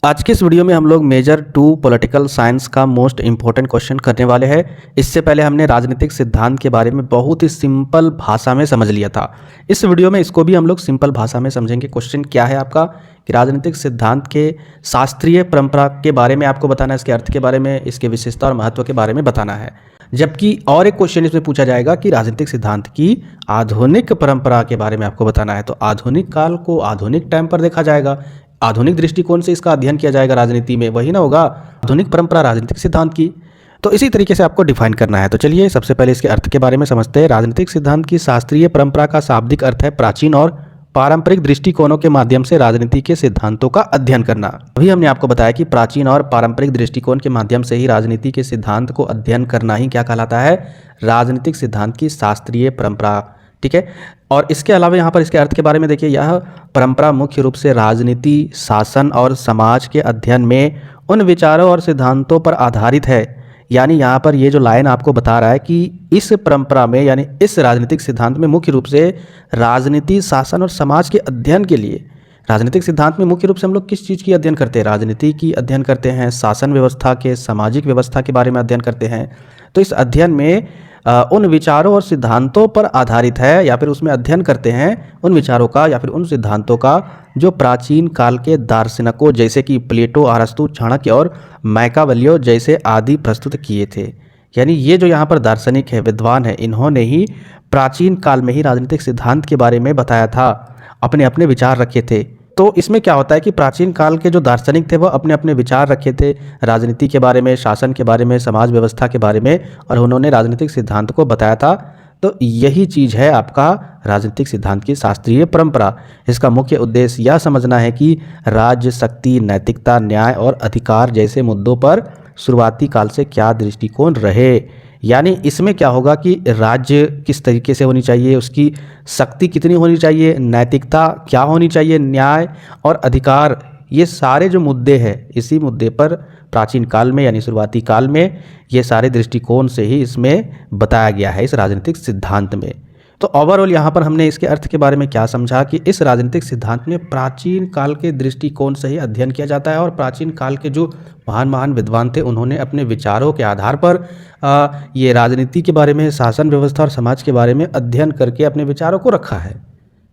आज के इस वीडियो में हम लोग मेजर 2 पॉलिटिकल साइंस का मोस्ट इम्पोर्टेंट क्वेश्चन करने वाले हैं। इससे पहले हमने राजनीतिक सिद्धांत के बारे में बहुत ही सिंपल भाषा में समझ लिया था। इस वीडियो में इसको भी हम लोग सिंपल भाषा में समझेंगे। क्वेश्चन क्या है आपका कि राजनीतिक सिद्धांत के शास्त्रीय परंपरा के बारे में आपको बताना है, इसके अर्थ के बारे में, इसके विशेषता और महत्व के बारे में बताना है। जबकि और एक क्वेश्चन इसमें पूछा जाएगा कि राजनीतिक सिद्धांत की आधुनिक परंपरा के बारे में आपको बताना है। तो आधुनिक काल को आधुनिक टाइम पर देखा जाएगा, आधुनिक दृष्टिकोण से इसका अध्ययन किया जाएगा राजनीति में, वही ना होगा आधुनिक परंपरा राजनीतिक सिद्धांत की। तो इसी तरीके से आपको डिफाइन करना है। तो चलिए सबसे पहले इसके अर्थ के बारे में समझते हैं। राजनीतिक सिद्धांत की शास्त्रीय परंपरा का शाब्दिक अर्थ है प्राचीन और पारंपरिक दृष्टिकोणों के माध्यम से राजनीति के सिद्धांतों का अध्ययन करना। अभी हमने आपको बताया कि प्राचीन और पारंपरिक दृष्टिकोण के माध्यम से ही राजनीति के सिद्धांत को अध्ययन करना ही क्या कहलाता है, राजनीतिक सिद्धांत की शास्त्रीय परंपरा। ठीक है। और इसके अलावा यहाँ पर इसके अर्थ के बारे में देखिए, यह परंपरा मुख्य रूप से राजनीति, शासन और समाज के अध्ययन में उन विचारों और सिद्धांतों पर आधारित है। यानी यहाँ पर ये जो लाइन आपको बता रहा है कि इस परंपरा में यानी इस राजनीतिक सिद्धांत में मुख्य रूप से राजनीति, शासन और समाज के अध्ययन के लिए, राजनीतिक सिद्धांत में मुख्य रूप से हम लोग किस चीज़ की अध्ययन करते हैं, राजनीति की अध्ययन करते हैं, शासन व्यवस्था के, सामाजिक व्यवस्था के बारे में अध्ययन करते हैं। तो इस अध्ययन में उन विचारों और सिद्धांतों पर आधारित है, या फिर उसमें अध्ययन करते हैं उन विचारों का या फिर उन सिद्धांतों का जो प्राचीन काल के दार्शनिकों जैसे कि प्लेटो, अरस्तु, चाणक्य और मैकावेलियो जैसे आदि प्रस्तुत किए थे। यानी ये जो यहाँ पर दार्शनिक है, विद्वान है, इन्होंने ही प्राचीन काल में ही राजनीतिक सिद्धांत के बारे में बताया था, अपने अपने विचार रखे थे। तो इसमें क्या होता है कि प्राचीन काल के जो दार्शनिक थे वो अपने अपने विचार रखे थे राजनीति के बारे में, शासन के बारे में, समाज व्यवस्था के बारे में, और उन्होंने राजनीतिक सिद्धांत को बताया था। तो यही चीज़ है आपका राजनीतिक सिद्धांत की शास्त्रीय परंपरा। इसका मुख्य उद्देश्य यह समझना है कि राज्य, शक्ति, नैतिकता, न्याय और अधिकार जैसे मुद्दों पर शुरुआती काल से क्या दृष्टिकोण रहे। यानी इसमें क्या होगा कि राज्य किस तरीके से होनी चाहिए, उसकी शक्ति कितनी होनी चाहिए, नैतिकता क्या होनी चाहिए, न्याय और अधिकार, ये सारे जो मुद्दे हैं, इसी मुद्दे पर प्राचीन काल में यानी शुरुआती काल में ये सारे दृष्टिकोण से ही इसमें बताया गया है इस राजनीतिक सिद्धांत में। तो ओवरऑल यहाँ पर हमने इसके अर्थ के बारे में क्या समझा कि इस राजनीतिक सिद्धांत में प्राचीन काल के दृष्टिकोण से ही अध्ययन किया जाता है, और प्राचीन काल के जो महान महान विद्वान थे उन्होंने अपने विचारों के आधार पर ये राजनीति के बारे में, शासन व्यवस्था और समाज के बारे में अध्ययन करके अपने विचारों को रखा है।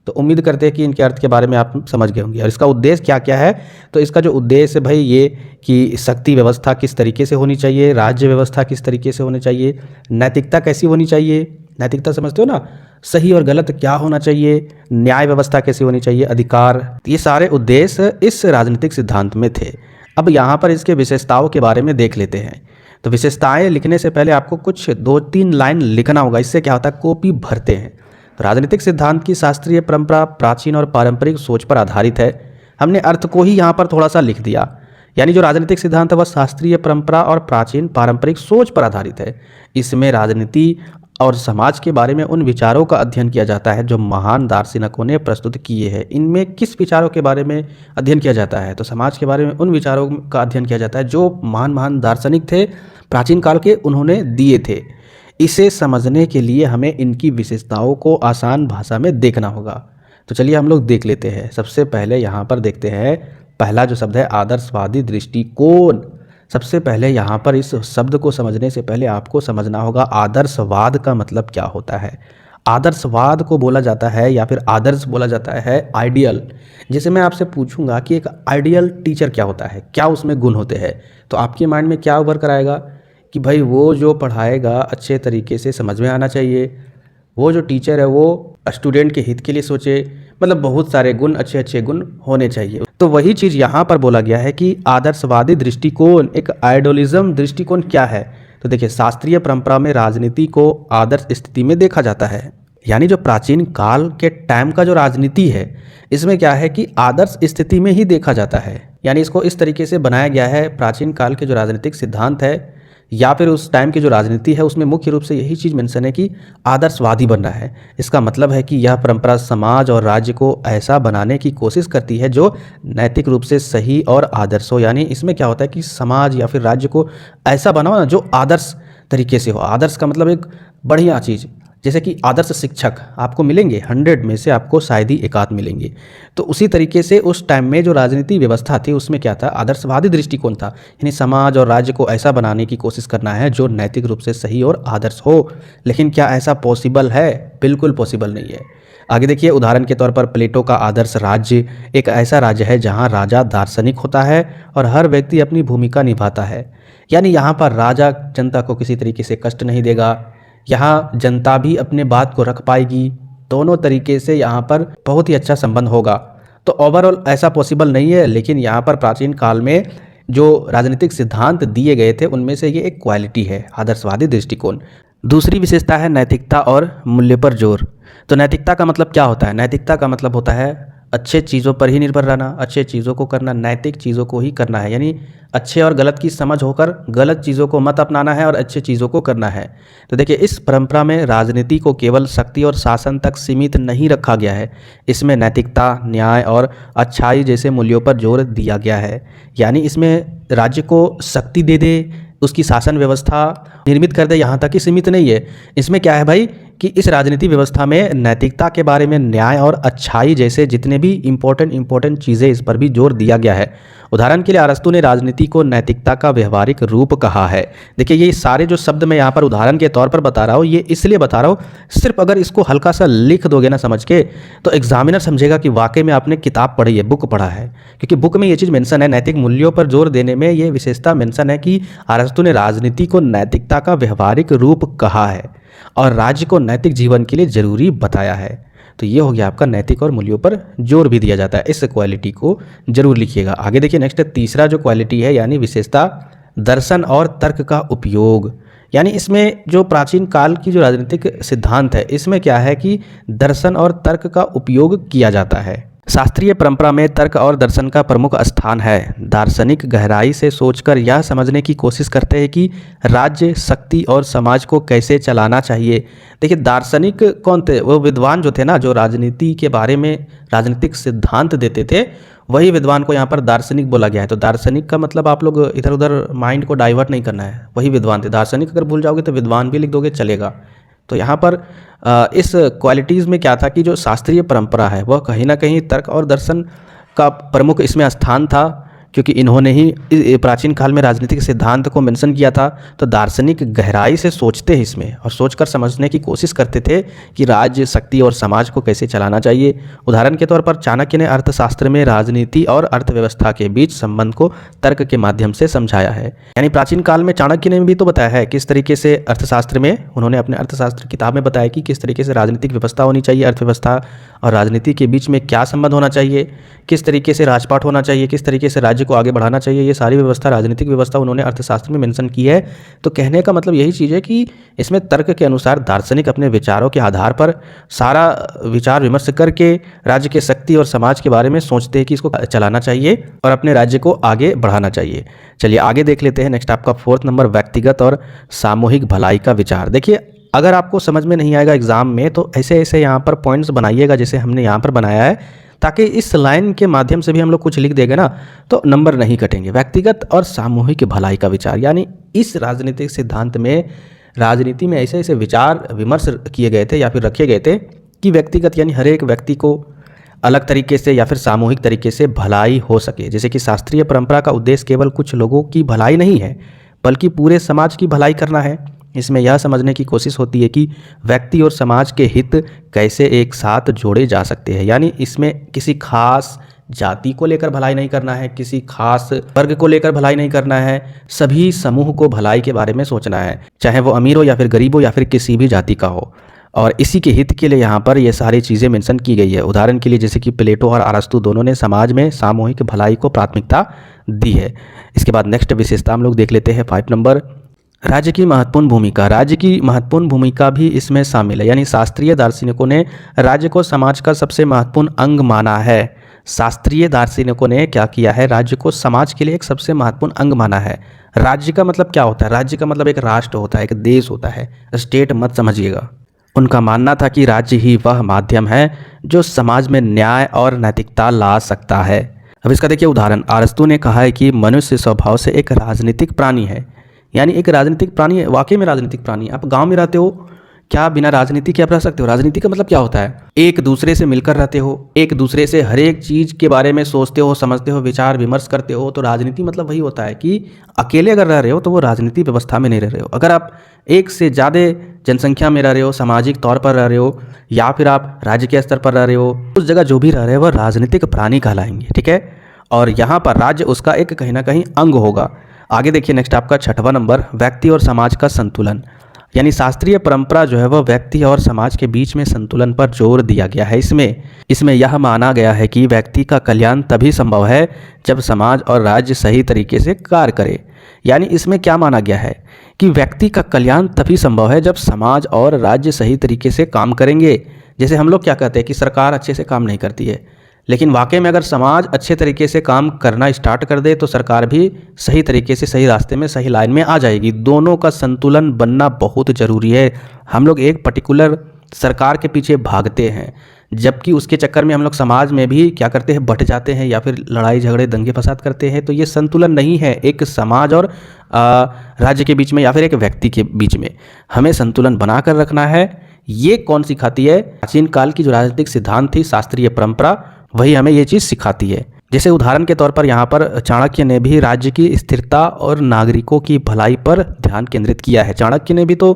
तो उम्मीद करते हैं कि इनके अर्थ के बारे में आप समझ गए होंगे। और इसका उद्देश्य क्या क्या है, तो इसका जो उद्देश्य है भाई ये कि शक्ति व्यवस्था किस तरीके से होनी चाहिए, राज्य व्यवस्था किस तरीके से होनी चाहिए, नैतिकता कैसी होनी चाहिए, नैतिकता समझते हो ना, सही और गलत क्या होना चाहिए, न्याय व्यवस्था कैसी होनी चाहिए, अधिकार, ये सारे उद्देश्य इस राजनीतिक सिद्धांत में थे। अब यहाँ पर इसके विशेषताओं के बारे में देख लेते हैं। तो विशेषताएं लिखने से पहले आपको कुछ 2-3 लाइन लिखना होगा। इससे क्या होता है, कॉपी भरते हैं। तो राजनीतिक सिद्धांत की शास्त्रीय परंपरा प्राचीन और पारंपरिक सोच पर आधारित है। हमने अर्थ को ही यहाँ पर थोड़ा सा लिख दिया। यानी जो राजनीतिक सिद्धांत है वह शास्त्रीय परंपरा और प्राचीन पारंपरिक सोच पर आधारित है। इसमें राजनीति और समाज के बारे में उन विचारों का अध्ययन किया जाता है जो महान दार्शनिकों ने प्रस्तुत किए हैं। इनमें किस विचारों के बारे में अध्ययन किया जाता है, तो समाज के बारे में उन विचारों का अध्ययन किया जाता है जो महान महान दार्शनिक थे प्राचीन काल के, उन्होंने दिए थे। इसे समझने के लिए हमें इनकी विशेषताओं को आसान भाषा में देखना होगा। तो चलिए हम लोग देख लेते हैं। सबसे पहले यहाँ पर देखते हैं, पहला जो शब्द है आदर्शवादी दृष्टिकोण। सबसे पहले यहाँ पर इस शब्द को समझने से पहले आपको समझना होगा आदर्शवाद का मतलब क्या होता है। आदर्शवाद को बोला जाता है या फिर आदर्श बोला जाता है आइडियल। जैसे मैं आपसे पूछूंगा कि एक आइडियल टीचर क्या होता है, क्या उसमें गुण होते हैं, तो आपके माइंड में क्या उभर कर आएगा कि भाई वो जो पढ़ाएगा अच्छे तरीके से समझ में आना चाहिए, वो जो टीचर है वो स्टूडेंट के हित के लिए सोचे, मतलब बहुत सारे गुण, अच्छे अच्छे गुण होने चाहिए। तो वही चीज़ यहाँ पर बोला गया है कि आदर्शवादी दृष्टिकोण, एक आइडियलिज्म दृष्टिकोण क्या है। तो देखिए, शास्त्रीय परंपरा में राजनीति को आदर्श स्थिति में देखा जाता है। यानी जो प्राचीन काल के टाइम का जो राजनीति है, इसमें क्या है कि आदर्श स्थिति में ही देखा जाता है। यानी इसको इस तरीके से बनाया गया है, प्राचीन काल के जो राजनीतिक सिद्धांत है या फिर उस टाइम की जो राजनीति है उसमें मुख्य रूप से यही चीज़ मेंशन है कि आदर्शवादी बनना है। इसका मतलब है कि यह परंपरा समाज और राज्य को ऐसा बनाने की कोशिश करती है जो नैतिक रूप से सही और आदर्श हो। यानी इसमें क्या होता है कि समाज या फिर राज्य को ऐसा बनाओ ना जो आदर्श तरीके से हो। आदर्श का मतलब एक बढ़िया चीज़, जैसे कि आदर्श शिक्षक आपको मिलेंगे 100 में से आपको शायद ही एक आध मिलेंगे। तो उसी तरीके से उस टाइम में जो राजनीति व्यवस्था थी उसमें क्या था, आदर्शवादी दृष्टिकोण था, यानी समाज और राज्य को ऐसा बनाने की कोशिश करना है जो नैतिक रूप से सही और आदर्श हो। लेकिन क्या ऐसा पॉसिबल है? बिल्कुल पॉसिबल नहीं है। आगे देखिए, उदाहरण के तौर पर प्लेटो का आदर्श राज्य एक ऐसा राज्य है जहाँ राजा दार्शनिक होता है और हर व्यक्ति अपनी भूमिका निभाता है। यानी यहाँ पर राजा जनता को किसी तरीके से कष्ट नहीं देगा, यहाँ जनता भी अपने बात को रख पाएगी, दोनों तरीके से यहाँ पर बहुत ही अच्छा संबंध होगा। तो ओवरऑल ऐसा पॉसिबल नहीं है, लेकिन यहाँ पर प्राचीन काल में जो राजनीतिक सिद्धांत दिए गए थे उनमें से ये एक क्वालिटी है, आदर्शवादी दृष्टिकोण। दूसरी विशेषता है नैतिकता और मूल्य पर जोर। तो नैतिकता का मतलब क्या होता है? नैतिकता का मतलब होता है अच्छे चीज़ों पर ही निर्भर रहना, अच्छे चीज़ों को करना, नैतिक चीज़ों को ही करना है, यानी अच्छे और गलत की समझ होकर गलत चीज़ों को मत अपनाना है और अच्छे चीज़ों को करना है। तो देखिए, इस परंपरा में राजनीति को केवल शक्ति और शासन तक सीमित नहीं रखा गया है, इसमें नैतिकता, न्याय और अच्छाई जैसे मूल्यों पर जोर दिया गया है। यानी इसमें राज्य को शक्ति दे दे, उसकी शासन व्यवस्था निर्मित कर दे, यहाँ तक ही सीमित नहीं है। इसमें क्या है भाई कि इस राजनीति व्यवस्था में नैतिकता के बारे में, न्याय और अच्छाई जैसे जितने भी इम्पोर्टेंट चीज़ें, इस पर भी जोर दिया गया है। उदाहरण के लिए अरस्तु ने राजनीति को नैतिकता का व्यवहारिक रूप कहा है। देखिए, ये सारे जो शब्द मैं यहाँ पर उदाहरण के तौर पर बता रहा हूँ, ये इसलिए बता रहा हूँ, सिर्फ अगर इसको हल्का सा लिख दोगे ना समझ के, तो एग्जामिनर समझेगा कि वाकई में आपने किताब पढ़ी है, बुक पढ़ा है। क्योंकि बुक में ये चीज़ मेंशन है, नैतिक मूल्यों पर जोर देने में ये विशेषता मेंशन है कि अरस्तु ने राजनीति को नैतिकता का व्यवहारिक रूप कहा है और राज्य को नैतिक जीवन के लिए जरूरी बताया है। तो ये हो गया आपका नैतिक और मूल्यों पर जोर भी दिया जाता है। इस क्वालिटी को जरूर लिखिएगा। आगे देखिए, नेक्स्ट तीसरा जो क्वालिटी है यानी विशेषता, दर्शन और तर्क का उपयोग। यानी इसमें जो प्राचीन काल की जो राजनीतिक सिद्धांत है, इसमें क्या है कि दर्शन और तर्क का उपयोग किया जाता है। शास्त्रीय परंपरा में तर्क और दर्शन का प्रमुख स्थान है। दार्शनिक गहराई से सोचकर यह समझने की कोशिश करते हैं कि राज्य, शक्ति और समाज को कैसे चलाना चाहिए। देखिए, दार्शनिक कौन थे? वो विद्वान जो थे ना, जो राजनीति के बारे में राजनीतिक सिद्धांत देते थे, वही विद्वान को यहाँ पर दार्शनिक बोला गया है। तो दार्शनिक का मतलब आप लोग इधर उधर माइंड को डाइवर्ट नहीं करना है, वही विद्वान थे। दार्शनिक अगर भूल जाओगे तो विद्वान भी लिख दोगे, चलेगा। तो यहाँ पर इस क्वालिटीज़ में क्या था कि जो शास्त्रीय परंपरा है वह कहीं ना कहीं तर्क और दर्शन का प्रमुख इसमें स्थान था, क्योंकि इन्होंने ही प्राचीन काल में राजनीतिक सिद्धांत को मेंशन किया था। तो दार्शनिक गहराई से सोचते हैं इसमें और सोचकर समझने की कोशिश करते थे कि राज्य, शक्ति और समाज को कैसे चलाना चाहिए। उदाहरण के तौर पर चाणक्य ने अर्थशास्त्र में राजनीति और अर्थव्यवस्था के बीच संबंध को तर्क के माध्यम से समझाया है। यानी प्राचीन काल में चाणक्य ने भी तो बताया है किस तरीके से अर्थशास्त्र में, उन्होंने अपने अर्थशास्त्र किताब में बताया कि किस तरीके से राजनीतिक व्यवस्था होनी चाहिए, अर्थव्यवस्था और राजनीति के बीच में क्या संबंध होना चाहिए, किस तरीके से राजपाट होना चाहिए, किस तरीके से राज्य को आगे बढ़ाना चाहिए। ये सारी व्यवस्था, राजनीतिक व्यवस्था उन्होंने अर्थशास्त्र में मेंशन की है। तो कहने का मतलब यही चीज़ है कि इसमें तर्क के अनुसार दार्शनिक अपने विचारों के आधार पर सारा विचार विमर्श करके राज्य के शक्ति और समाज के बारे में सोचते हैं कि इसको चलाना चाहिए और अपने राज्य को आगे बढ़ाना चाहिए। चलिए आगे देख लेते हैं। नेक्स्ट आपका 4th नंबर, व्यक्तिगत और सामूहिक भलाई का विचार। देखिए, अगर आपको समझ में नहीं आएगा एग्जाम में तो ऐसे ऐसे यहाँ पर पॉइंट्स बनाइएगा जैसे हमने यहाँ पर बनाया है, ताकि इस लाइन के माध्यम से भी हम लोग कुछ लिख देंगे ना तो नंबर नहीं कटेंगे। व्यक्तिगत और सामूहिक भलाई का विचार, यानी इस राजनीतिक सिद्धांत में राजनीति में ऐसे ऐसे विचार विमर्श किए गए थे या फिर रखे गए थे कि व्यक्तिगत यानी हर एक व्यक्ति को अलग तरीके से या फिर सामूहिक तरीके से भलाई हो सके। जैसे कि शास्त्रीय परंपरा का उद्देश्य केवल कुछ लोगों की भलाई नहीं है बल्कि पूरे समाज की भलाई करना है। इसमें यह समझने की कोशिश होती है कि व्यक्ति और समाज के हित कैसे एक साथ जोड़े जा सकते हैं। यानी इसमें किसी खास जाति को लेकर भलाई नहीं करना है, किसी खास वर्ग को लेकर भलाई नहीं करना है, सभी समूह को भलाई के बारे में सोचना है, चाहे वो अमीर हो या फिर गरीब हो या फिर किसी भी जाति का हो। और इसी के हित के लिए यहाँ पर ये सारी चीज़ें मेंशन की गई है। उदाहरण के लिए जैसे कि प्लेटो और अरस्तु दोनों ने समाज में सामूहिक भलाई को प्राथमिकता दी है। इसके बाद नेक्स्ट विशेषता हम लोग देख लेते हैं 5 नंबर, राज्य की महत्वपूर्ण भूमिका। राज्य की महत्वपूर्ण भूमिका भी इसमें शामिल है। यानी शास्त्रीय दार्शनिकों ने राज्य को समाज का सबसे महत्वपूर्ण अंग माना है। शास्त्रीय दार्शनिकों ने क्या किया है, राज्य को समाज के लिए एक सबसे महत्वपूर्ण अंग माना है। राज्य का मतलब क्या होता है? राज्य का मतलब एक राष्ट्र होता है, एक देश होता है, स्टेट मत समझिएगा। उनका मानना था कि राज्य ही वह माध्यम है जो समाज में न्याय और नैतिकता ला सकता है। अब इसका देखिए उदाहरण, अरस्तु ने कहा है कि मनुष्य स्वभाव से एक राजनीतिक प्राणी है। यानी एक राजनीतिक प्राणी है, वाकई में राजनीतिक प्राणी है। आप गांव में रहते हो, क्या बिना राजनीति के आप रह सकते हो? राजनीति का मतलब क्या होता है? एक दूसरे से मिलकर रहते हो, एक दूसरे से हर एक चीज़ के बारे में सोचते हो, समझते हो, विचार विमर्श करते हो। तो राजनीति मतलब वही होता है कि अकेले अगर रह रहे हो तो वो राजनीति व्यवस्था में नहीं रह रहे हो। अगर आप एक से ज़्यादा जनसंख्या में रह रहे हो, सामाजिक तौर पर रह रहे हो, या फिर आप राज्य के स्तर पर रह रहे हो, उस जगह जो भी रह रहे हो वह राजनीतिक प्राणी कहलाएंगे। ठीक है, और यहाँ पर राज्य उसका एक कहीं ना कहीं अंग होगा। आगे देखिए नेक्स्ट आपका 6वां नंबर, व्यक्ति और समाज का संतुलन। यानी शास्त्रीय परंपरा जो है वह व्यक्ति और समाज के बीच में संतुलन पर जोर दिया गया है। इसमें यह माना गया है कि व्यक्ति का कल्याण तभी संभव है जब समाज और राज्य सही तरीके से कार्य करे। यानी इसमें क्या माना गया है कि व्यक्ति का कल्याण तभी संभव है जब समाज और राज्य सही तरीके से काम करेंगे। जैसे हम लोग क्या कहते हैं कि सरकार अच्छे से काम नहीं करती है, लेकिन वाकई में अगर समाज अच्छे तरीके से काम करना स्टार्ट कर दे तो सरकार भी सही तरीके से सही रास्ते में सही लाइन में आ जाएगी। दोनों का संतुलन बनना बहुत ज़रूरी है। हम लोग एक पर्टिकुलर सरकार के पीछे भागते हैं, जबकि उसके चक्कर में हम लोग समाज में भी क्या करते हैं, बट जाते हैं या फिर लड़ाई झगड़े दंगे फसाद करते हैं। तो ये संतुलन नहीं है एक समाज और राज्य के बीच में या फिर एक व्यक्ति के बीच में। हमें संतुलन बना कर रखना है। ये कौन सिखाती है? प्राचीन काल की जो राजनीतिक सिद्धांत थी, शास्त्रीय परंपरा, वही हमें ये चीज़ सिखाती है। जैसे उदाहरण के तौर पर यहाँ पर चाणक्य ने भी राज्य की स्थिरता और नागरिकों की भलाई पर ध्यान केंद्रित किया है। चाणक्य ने भी तो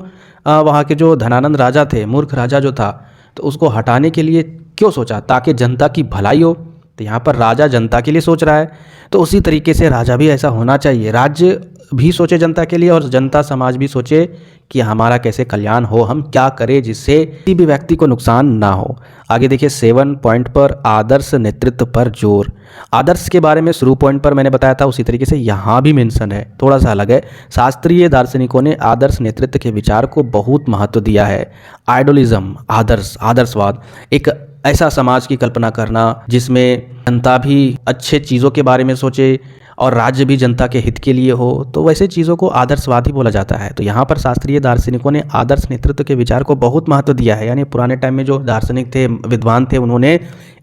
वहाँ के जो धनानंद राजा थे, मूर्ख राजा जो था, तो उसको हटाने के लिए क्यों सोचा? ताकि जनता की भलाई हो। तो यहाँ पर राजा जनता के लिए सोच रहा है, तो उसी तरीके से राजा भी ऐसा होना चाहिए। राज्य भी सोचे जनता के लिए और जनता समाज भी सोचे कि हमारा कैसे कल्याण हो, हम क्या करें जिससे किसी भी व्यक्ति को नुकसान ना हो। आगे देखिए 7 पॉइंट पर आदर्श नेतृत्व पर जोर। आदर्श के बारे में शुरू पॉइंट पर मैंने बताया था, उसी तरीके से यहाँ भी मेंशन है, थोड़ा सा अलग है। शास्त्रीय दार्शनिकों ने आदर्श नेतृत्व के विचार को बहुत महत्व दिया है। आइडोलिज्म, आदर्शवाद, एक ऐसा समाज की कल्पना करना जिसमें जनता भी अच्छे चीज़ों के बारे में सोचे और राज्य भी जनता के हित के लिए हो, तो वैसे चीज़ों को आदर्शवादी बोला जाता है। तो यहाँ पर शास्त्रीय दार्शनिकों ने आदर्श नेतृत्व के विचार को बहुत महत्व दिया है। यानी पुराने टाइम में जो दार्शनिक थे, विद्वान थे, उन्होंने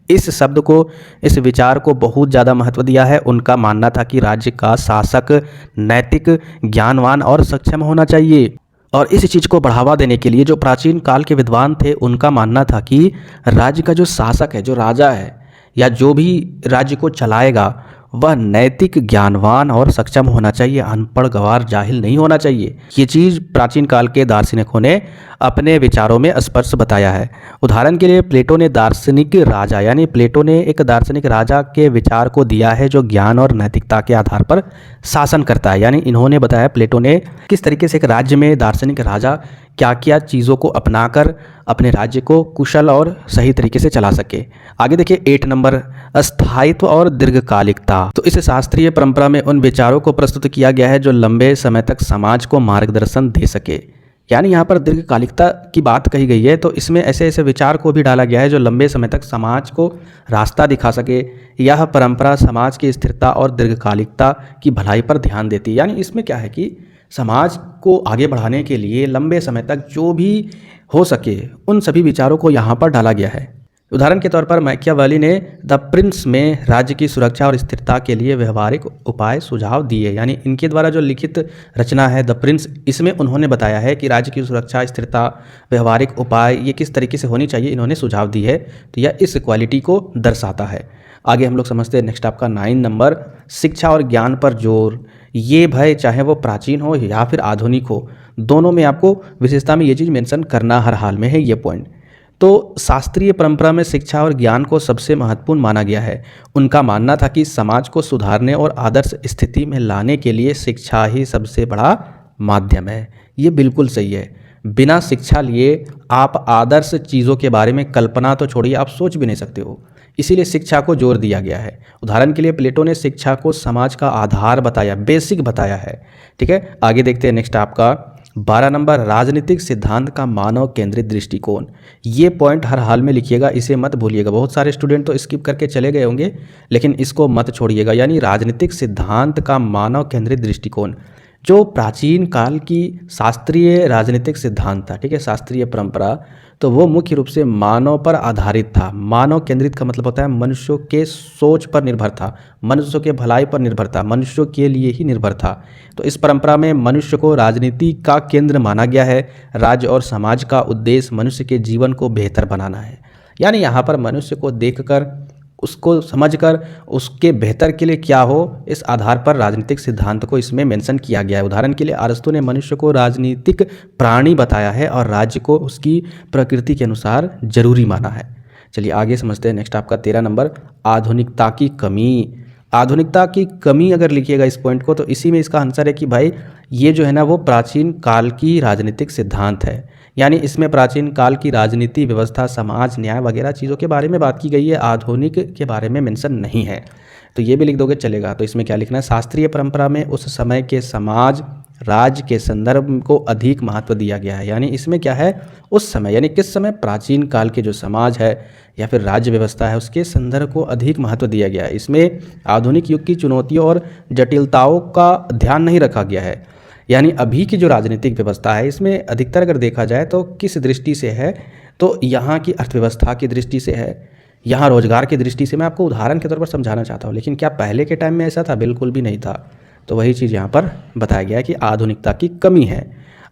इस शब्द को, इस विचार को बहुत ज़्यादा महत्व दिया है। उनका मानना था कि राज्य का शासक नैतिक, ज्ञानवान और सक्षम होना चाहिए। और इस चीज़ को बढ़ावा देने के लिए जो प्राचीन काल के विद्वान थे, उनका मानना था कि राज्य का जो शासक है, जो राजा है, या जो भी राज्य को चलाएगा, वह नैतिक, ज्ञानवान और सक्षम होना चाहिए, अनपढ़, गंवार, जाहिल नहीं होना चाहिए। ये चीज़ प्राचीन काल के दार्शनिकों ने अपने विचारों में स्पष्ट बताया है। उदाहरण के लिए प्लेटो ने दार्शनिक राजा, यानी प्लेटो ने एक दार्शनिक राजा के विचार को दिया है जो ज्ञान और नैतिकता के आधार पर शासन करता है। यानी इन्होंने बताया, प्लेटो ने, किस तरीके से एक राज्य में दार्शनिक राजा क्या क्या चीज़ों को अपनाकर अपने राज्य को कुशल और सही तरीके से चला सके। आगे देखिए 8 नंबर, स्थायित्व और दीर्घकालिकता। तो इस शास्त्रीय परंपरा में उन विचारों को प्रस्तुत किया गया है जो लंबे समय तक समाज को मार्गदर्शन दे सके। यानी यहाँ पर दीर्घकालिकता की बात कही गई है, तो इसमें ऐसे ऐसे विचार को भी डाला गया है जो लंबे समय तक समाज को रास्ता दिखा सके। यह परंपरा समाज की स्थिरता और दीर्घकालिकता की भलाई पर ध्यान देती है। यानी इसमें क्या है कि समाज को आगे बढ़ाने के लिए लंबे समय तक जो भी हो सके उन सभी विचारों को यहाँ पर डाला गया है। उदाहरण के तौर पर मैकियावेली ने द प्रिंस में राज्य की सुरक्षा और स्थिरता के लिए व्यवहारिक उपाय सुझाव दिए। यानी इनके द्वारा जो लिखित रचना है द प्रिंस, इसमें उन्होंने बताया है कि राज्य की सुरक्षा, स्थिरता, व्यवहारिक उपाय ये किस तरीके से होनी चाहिए, इन्होंने सुझाव दी है। तो यह इस क्वालिटी को दर्शाता है। आगे हम लोग समझते हैं नेक्स्ट आपका 9 नंबर, शिक्षा और ज्ञान पर जोर। ये भय चाहे वो प्राचीन हो या फिर आधुनिक हो, दोनों में आपको विशेषता में ये चीज़ मेंशन करना हर हाल में है, ये पॉइंट। तो शास्त्रीय परंपरा में शिक्षा और ज्ञान को सबसे महत्वपूर्ण माना गया है। उनका मानना था कि समाज को सुधारने और आदर्श स्थिति में लाने के लिए शिक्षा ही सबसे बड़ा माध्यम है। ये बिल्कुल सही है। बिना शिक्षा लिए आप आदर्श चीज़ों के बारे में कल्पना तो छोड़िए, आप सोच भी नहीं सकते हो। इसीलिए शिक्षा को जोर दिया गया है। उदाहरण के लिए प्लेटो ने शिक्षा को समाज का आधार बताया, बेसिक बताया है। ठीक है, आगे देखते हैं नेक्स्ट आपका 12 नंबर, राजनीतिक सिद्धांत का मानव केंद्रित दृष्टिकोण। ये पॉइंट हर हाल में लिखिएगा, इसे मत भूलिएगा। बहुत सारे स्टूडेंट तो स्किप करके चले गए होंगे, लेकिन इसको मत छोड़िएगा। यानी राजनीतिक सिद्धांत का मानव केंद्रित दृष्टिकोण जो प्राचीन काल की शास्त्रीय राजनीतिक सिद्धांत था, ठीक है, शास्त्रीय परंपरा, तो वो मुख्य रूप से मानव पर आधारित था। मानव केंद्रित का मतलब होता है मनुष्यों के सोच पर निर्भर था, मनुष्यों के भलाई पर निर्भर था, मनुष्यों के लिए ही निर्भर था। तो इस परंपरा में मनुष्य को राजनीति का केंद्र माना गया है। राज्य और समाज का उद्देश्य मनुष्य के जीवन को बेहतर बनाना है। यानी यहाँ पर मनुष्य को देखकर, उसको समझकर उसके बेहतर के लिए क्या हो, इस आधार पर राजनीतिक सिद्धांत को इसमें मेंशन किया गया है। उदाहरण के लिए अरस्तू ने मनुष्य को राजनीतिक प्राणी बताया है और राज्य को उसकी प्रकृति के अनुसार जरूरी माना है। चलिए आगे समझते हैं। नेक्स्ट आपका 13 नंबर, आधुनिकता की कमी। आधुनिकता की कमी अगर लिखिएगा इस पॉइंट को, तो इसी में इसका आंसर है कि भाई ये जो है ना वो प्राचीन काल की राजनीतिक सिद्धांत है। यानी इसमें प्राचीन काल की राजनीति व्यवस्था, समाज, न्याय वगैरह चीज़ों के बारे में बात की गई है, आधुनिक के बारे में मेंशन नहीं है। तो ये भी लिख दोगे चलेगा। तो इसमें क्या लिखना है, शास्त्रीय परंपरा में उस समय के समाज राज्य के संदर्भ को अधिक महत्व दिया गया है। यानी इसमें क्या है, उस समय यानी किस समय, प्राचीन काल के जो समाज है या फिर राज्य व्यवस्था है उसके संदर्भ को अधिक महत्व दिया गया है। इसमें आधुनिक युग की चुनौतियों और जटिलताओं का ध्यान नहीं रखा गया है। यानी अभी की जो राजनीतिक व्यवस्था है इसमें अधिकतर अगर देखा जाए तो किस दृष्टि से है, तो यहाँ की अर्थव्यवस्था की दृष्टि से है, यहाँ रोजगार की दृष्टि से। मैं आपको उदाहरण के तौर पर समझाना चाहता हूँ, लेकिन क्या पहले के टाइम में ऐसा था? बिल्कुल भी नहीं था। तो वही चीज़ यहाँ पर बताया गया है कि आधुनिकता की कमी है।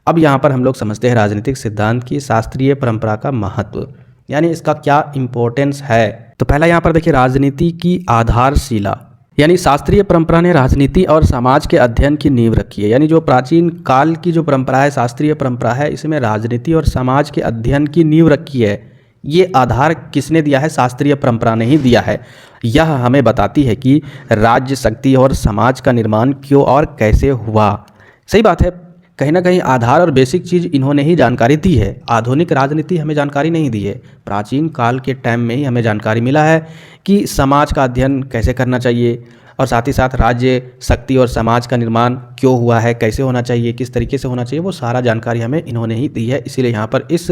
अब यहाँ पर हम लोग समझते हैं राजनीतिक सिद्धांत की शास्त्रीय परंपरा का महत्व, यानी इसका क्या इम्पोर्टेंस है। तो पहला यहाँ पर देखिए, राजनीति की आधारशिला। यानी शास्त्रीय परंपरा ने राजनीति और समाज के अध्ययन की नींव रखी है। यानी जो प्राचीन काल की जो परंपरा है, शास्त्रीय परंपरा है, इसमें राजनीति और समाज के अध्ययन की नींव रखी है। ये आधार किसने दिया है? शास्त्रीय परंपरा ने ही दिया है। यह हमें बताती है कि राज्य, शक्ति और समाज का निर्माण क्यों और कैसे हुआ। सही बात है, कहीं ना कहीं आधार और बेसिक चीज़ इन्होंने ही जानकारी दी है। आधुनिक राजनीति हमें जानकारी नहीं दी है, प्राचीन काल के टाइम में ही हमें जानकारी मिला है कि समाज का अध्ययन कैसे करना चाहिए, और साथ ही साथ राज्य, शक्ति और समाज का निर्माण क्यों हुआ है, कैसे होना चाहिए, किस तरीके से होना चाहिए, वो सारा जानकारी हमें इन्होंने ही दी है। इसीलिए यहाँ पर इस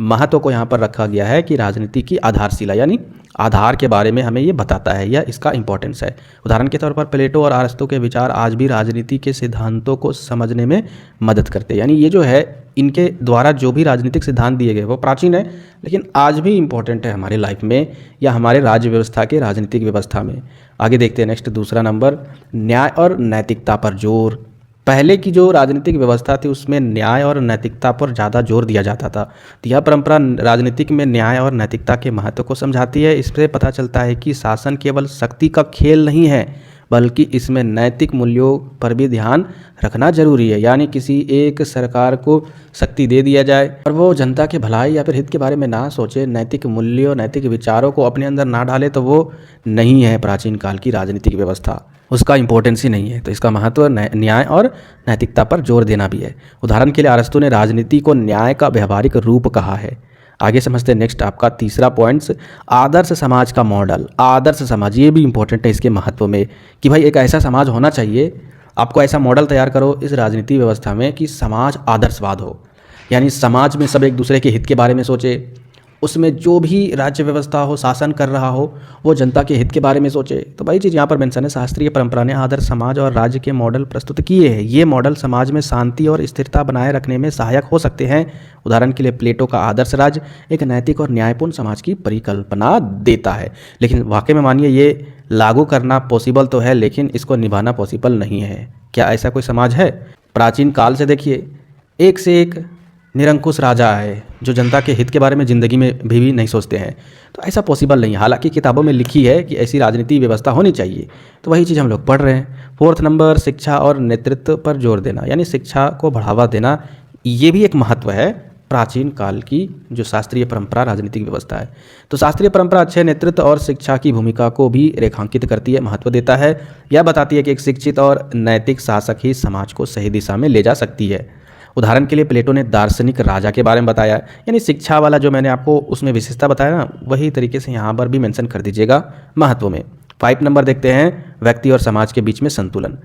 महत्व को यहाँ पर रखा गया है कि राजनीति की आधारशिला, यानी आधार के बारे में हमें ये बताता है, या इसका इंपॉर्टेंस है। उदाहरण के तौर पर प्लेटो और अरस्तू के विचार आज भी राजनीति के सिद्धांतों को समझने में मदद करते हैं। यानी ये जो है, इनके द्वारा जो भी राजनीतिक सिद्धांत दिए गए वो प्राचीन है, लेकिन आज भी इम्पोर्टेंट है हमारे लाइफ में या हमारे राज्य व्यवस्था के राजनीतिक व्यवस्था में। आगे देखते हैं। नेक्स्ट दूसरा नंबर, न्याय और नैतिकता पर जोर। पहले की जो राजनीतिक व्यवस्था थी उसमें न्याय और नैतिकता पर ज़्यादा जोर दिया जाता था। तो यह परंपरा राजनीतिक में न्याय और नैतिकता के महत्व को समझाती है। इससे पता चलता है कि शासन केवल शक्ति का खेल नहीं है, बल्कि इसमें नैतिक मूल्यों पर भी ध्यान रखना जरूरी है। यानी किसी एक सरकार को शक्ति दे दिया जाए और वो जनता के भलाई या फिर हित के बारे में ना सोचे, नैतिक मूल्यों, नैतिक विचारों को अपने अंदर ना डाले, तो वो नहीं है प्राचीन काल की राजनीतिक व्यवस्था, उसका इंपॉर्टेंस ही नहीं है। तो इसका महत्व न्याय और नैतिकता पर जोर देना भी है। उदाहरण के लिए अरस्तू ने राजनीति को न्याय का व्यवहारिक रूप कहा है। आगे समझते हैं। नेक्स्ट आपका तीसरा पॉइंट्स, आदर्श समाज का मॉडल। आदर्श समाज, ये भी इंपॉर्टेंट है इसके महत्व में कि भाई एक ऐसा समाज होना चाहिए, आपको ऐसा मॉडल तैयार करो इस राजनीति व्यवस्था में कि समाज आदर्शवाद हो। यानी समाज में सब एक दूसरे के हित के बारे में सोचे, उसमें जो भी राज्य व्यवस्था हो, शासन कर रहा हो, वो जनता के हित के बारे में सोचे। तो भाई चीज़ यहाँ पर मेंशन है, शास्त्रीय परंपरा ने आदर्श समाज और राज्य के मॉडल प्रस्तुत किए हैं। ये मॉडल समाज में शांति और स्थिरता बनाए रखने में सहायक हो सकते हैं। उदाहरण के लिए प्लेटो का आदर्श राज्य एक नैतिक और न्यायपूर्ण समाज की परिकल्पना देता है। लेकिन वाकई में मानिए ये लागू करना पॉसिबल तो है, लेकिन इसको निभाना पॉसिबल नहीं है। क्या ऐसा कोई समाज है? प्राचीन काल से देखिए, एक से एक निरंकुश राजा है जो जनता के हित के बारे में ज़िंदगी में भी नहीं सोचते हैं। तो ऐसा पॉसिबल नहीं है। हालांकि किताबों में लिखी है कि ऐसी राजनीति व्यवस्था होनी चाहिए, तो वही चीज़ हम लोग पढ़ रहे हैं। फोर्थ नंबर, शिक्षा और नेतृत्व पर जोर देना, यानी शिक्षा को बढ़ावा देना, ये भी एक महत्व है प्राचीन काल की जो शास्त्रीय परंपरा राजनीतिक व्यवस्था है। तो शास्त्रीय परंपरा अच्छे नेतृत्व और शिक्षा की भूमिका को भी रेखांकित करती है, महत्व देता है। यह बताती है कि एक शिक्षित और नैतिक शासक ही समाज को सही दिशा में ले जा सकती है। उदाहरण के लिए प्लेटो ने दार्शनिक राजा के बारे में बताया, यानी शिक्षा वाला जो मैंने आपको उसमें विशेषता बताया ना, वही तरीके से यहाँ पर भी मेंशन कर दीजिएगा महत्व में। 5 नंबर देखते हैं व्यक्ति और समाज के बीच में संतुलन।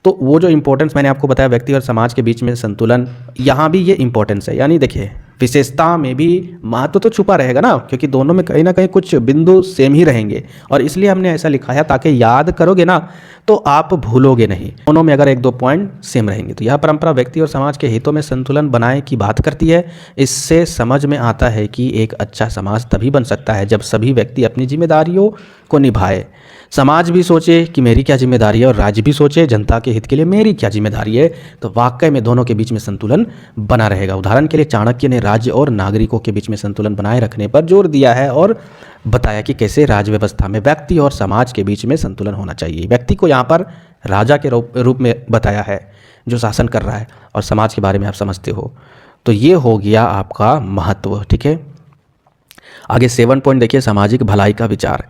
तो वो जो इंपॉर्टेंस मैंने आपको बताया व्यक्ति और समाज के बीच में संतुलन, यहाँ भी ये इंपॉर्टेंस है। यानी देखिए विशेषता में भी महत्व तो छुपा रहेगा ना, क्योंकि दोनों में कहीं ना कहीं कुछ बिंदु सेम ही रहेंगे और इसलिए हमने ऐसा लिखा है ताकि याद करोगे ना तो आप भूलोगे नहीं। दोनों में अगर 1-2 पॉइंट सेम रहेंगे। तो यह परंपरा व्यक्ति और समाज के हितों में संतुलन बनाए की बात करती है। इससे समझ में आता है कि एक अच्छा समाज तभी बन सकता है जब सभी व्यक्ति अपनी जिम्मेदारियों को निभाए। समाज भी सोचे कि मेरी क्या जिम्मेदारी है और राज्य भी सोचे जनता के हित के लिए मेरी क्या जिम्मेदारी है, तो वाकई में दोनों के बीच में संतुलन बना रहेगा। उदाहरण के लिए चाणक्य ने राज्य और नागरिकों के बीच में संतुलन बनाए रखने पर जोर दिया है और बताया कि कैसे राज्य व्यवस्था में व्यक्ति और समाज के बीच में संतुलन होना चाहिए। व्यक्ति को यहाँ पर राजा के रूप में बताया है जो शासन कर रहा है, और समाज के बारे में आप समझते हो। तो ये हो गया आपका महत्व। ठीक है, आगे 7 पॉइंट देखिए, सामाजिक भलाई का विचार।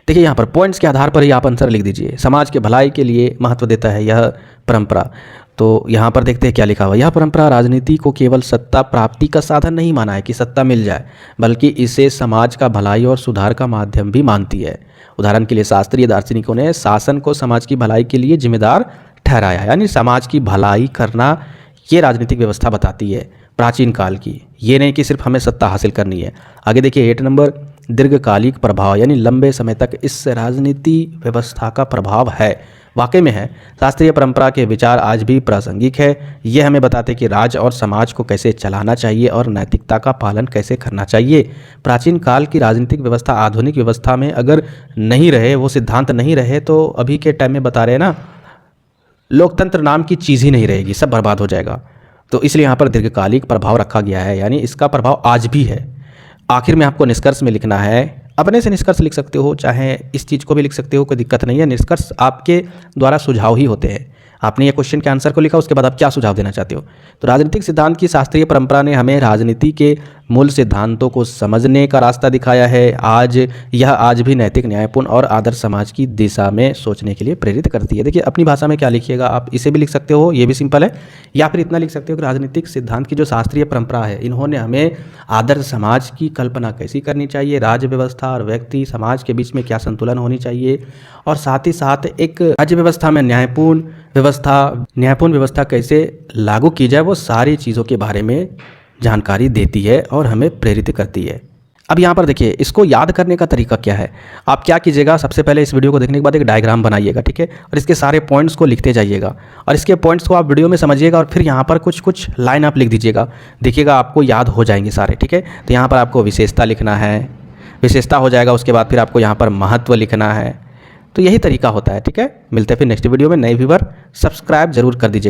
देखिए यहाँ पर पॉइंट्स के आधार पर ही आप आंसर लिख दीजिए। समाज के भलाई के लिए महत्व देता है यह परंपरा। तो यहाँ पर देखते हैं क्या लिखा हुआ। यह परंपरा राजनीति को केवल सत्ता प्राप्ति का साधन नहीं माना है कि सत्ता मिल जाए, बल्कि इसे समाज का भलाई और सुधार का माध्यम भी मानती है। उदाहरण के लिए शास्त्रीय दार्शनिकों ने शासन को समाज की भलाई के लिए जिम्मेदार ठहराया, यानी समाज की भलाई करना ये राजनीतिक व्यवस्था बताती है प्राचीन काल की। ये नहीं कि सिर्फ हमें सत्ता हासिल करनी है। आगे देखिए 8 नंबर, दीर्घकालिक प्रभाव, यानी लंबे समय तक इस राजनीति व्यवस्था का प्रभाव है। वाकई में है, शास्त्रीय परंपरा के विचार आज भी प्रासंगिक है। ये हमें बताते हैं कि राज्य और समाज को कैसे चलाना चाहिए और नैतिकता का पालन कैसे करना चाहिए। प्राचीन काल की राजनीतिक व्यवस्था आधुनिक व्यवस्था में अगर नहीं रहे, वो सिद्धांत नहीं रहे, तो अभी के टाइम में बता रहे हैं ना, लोकतंत्र नाम की चीज़ ही नहीं रहेगी, सब बर्बाद हो जाएगा। तो इसलिए यहाँ पर दीर्घकालिक प्रभाव रखा गया है, यानी इसका प्रभाव आज भी है। आखिर में आपको निष्कर्ष में लिखना है, अपने से निष्कर्ष लिख सकते हो, चाहे इस चीज़ को भी लिख सकते हो, कोई दिक्कत नहीं है। निष्कर्ष आपके द्वारा सुझाव ही होते हैं। आपने ये क्वेश्चन के आंसर को लिखा, उसके बाद आप क्या सुझाव देना चाहते हो। तो राजनीतिक सिद्धांत की शास्त्रीय परंपरा ने हमें राजनीति के मूल सिद्धांतों को समझने का रास्ता दिखाया है। आज भी नैतिक, न्यायपूर्ण और आदर्श समाज की दिशा में सोचने के लिए प्रेरित करती है। देखिए अपनी भाषा में क्या लिखिएगा, आप इसे भी लिख सकते हो, ये भी सिंपल है, या फिर इतना लिख सकते हो कि राजनीतिक सिद्धांत की जो शास्त्रीय परंपरा है, इन्होंने हमें आदर्श समाज की कल्पना कैसी करनी चाहिए, राज्य व्यवस्था और व्यक्ति समाज के बीच में क्या संतुलन होनी चाहिए, और साथ ही साथ एक राज्य व्यवस्था में न्यायपूर्ण व्यवस्था कैसे लागू की जाए, वो सारी चीज़ों के बारे में जानकारी देती है और हमें प्रेरित करती है। अब यहाँ पर देखिए, इसको याद करने का तरीका क्या है। आप क्या कीजिएगा, सबसे पहले इस वीडियो को देखने के बाद एक डायग्राम बनाइएगा, ठीक है, और इसके सारे पॉइंट्स को लिखते जाइएगा और इसके पॉइंट्स को आप वीडियो में समझिएगा और फिर यहाँ पर कुछ लाइन आप लिख दीजिएगा। देखिएगा आपको याद हो जाएंगे सारे, ठीक है। तो यहाँ पर आपको विशेषता लिखना है, विशेषता हो जाएगा, उसके बाद फिर आपको यहाँ पर महत्व लिखना है। तो यही तरीका होता है, ठीक है। मिलते हैं फिर नेक्स्ट वीडियो में। नए व्यूअर सब्सक्राइब जरूर कर दीजिएगा।